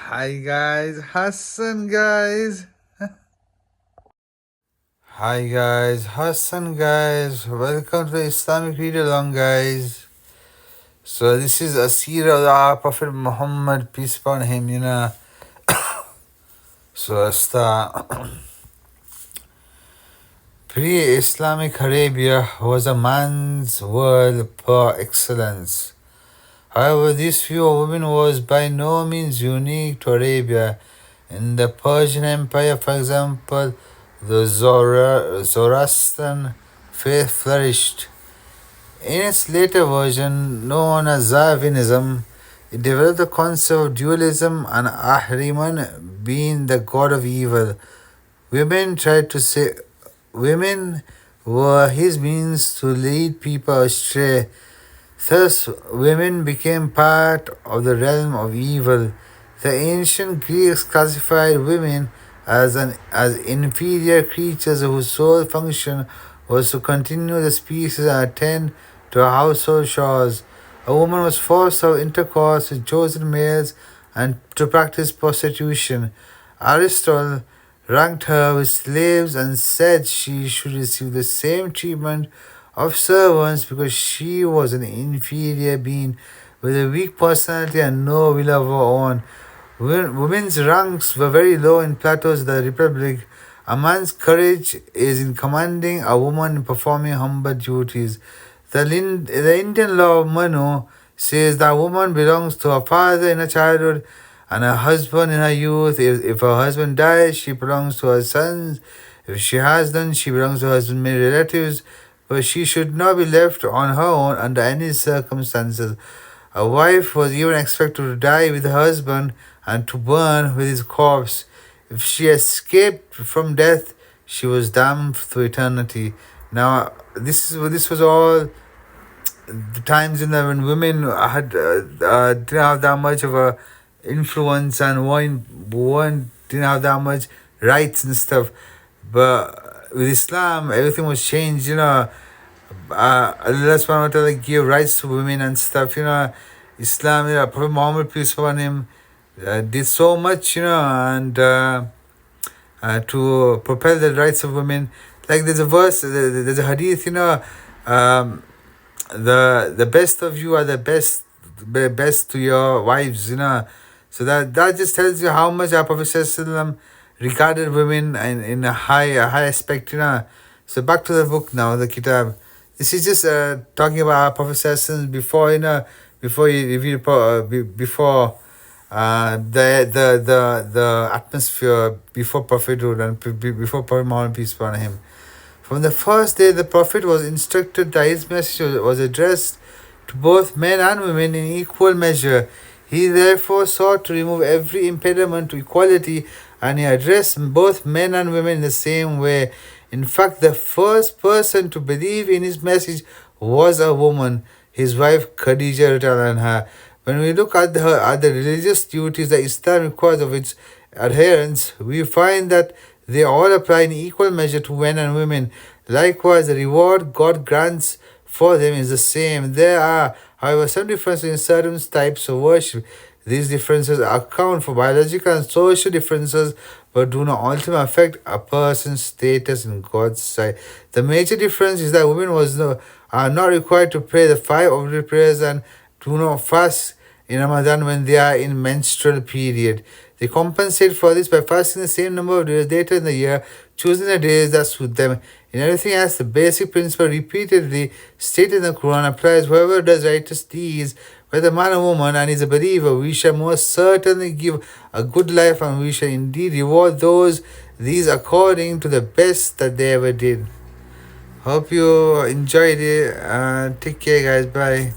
Hi guys, Hassan guys. Hi guys, Hassan guys. Welcome to the Islamic Readalong guys. So this is a seerah of our Prophet Muhammad, peace upon him. So it's the pre-Islamic Arabia was a man's world per excellence. However, this view of women was by no means unique to Arabia. In the Persian Empire, for example, the Zoroastrian faith flourished. In its later version, known as Zionism, it developed the concept of dualism and Ahriman being the god of evil. Women tried to say women were his means to lead people astray. Thus, women became part of the realm of evil. The ancient Greeks classified women as inferior creatures whose sole function was to continue the species and attend to household chores. A woman was forced to have intercourse with chosen males and to practice prostitution. Aristotle ranked her with slaves and said she should receive the same treatment of servants because she was an inferior being with a weak personality and no will of her own. Women's ranks were very low in Plato's The Republic. A man's courage is in commanding, a woman in performing humble duties. The Indian law of Manu says that a woman belongs to her father in her childhood and her husband in her youth. If her husband dies, she belongs to her sons. If she has none, she belongs to her husband's male relatives, but she should not be left on her own under any circumstances. A wife was even expected to die with her husband and to burn with his corpse. If she escaped from death, she was damned to eternity. Now, this was all the times when women had didn't have that much of a influence and weren't didn't have that much rights and stuff. But with Islam, everything was changed. Allah subhanahu wa ta'ala gave rights to women and stuff. Islam, Prophet Muhammad, peace upon him, did so much, and to propel the rights of women. Like there's a verse, there's a hadith, um, the best of you are the best to your wives. So that just tells you how much our Prophet ﷺ regarded women in a high aspect. So back to the book now, the kitab. This is just talking about our Prophet ﷺ before he revealed before the atmosphere before prophethood and before Prophet Muhammad, peace upon him. From the first day, the Prophet was instructed that his message was addressed to both men and women in equal measure. He therefore sought to remove every impediment to equality, and he addressed both men and women in the same way. In fact, the first person to believe in his message was a woman, his wife Khadija Readalong anha. When we look at the religious duties that Islam requires of its adherents, we find that they all apply in equal measure to men and women. Likewise, the reward God grants for them is the same. There are, however, some differences in certain types of worship. These differences account for biological and social differences but do not ultimately affect a person's status in God's sight. The major difference is that women are not required to pray the 5 obligatory prayers and do not fast in Ramadan when they are in menstrual period. They compensate for this by fasting the same number of days later in the year, choosing the days that suit them. In everything else, the basic principle repeatedly stated in the Quran applies. Whoever does righteous deeds, whether man or woman, and is a believer, we shall most certainly give a good life, and we shall indeed reward these according to the best that they ever did. Hope you enjoyed it. Take care, guys. Bye.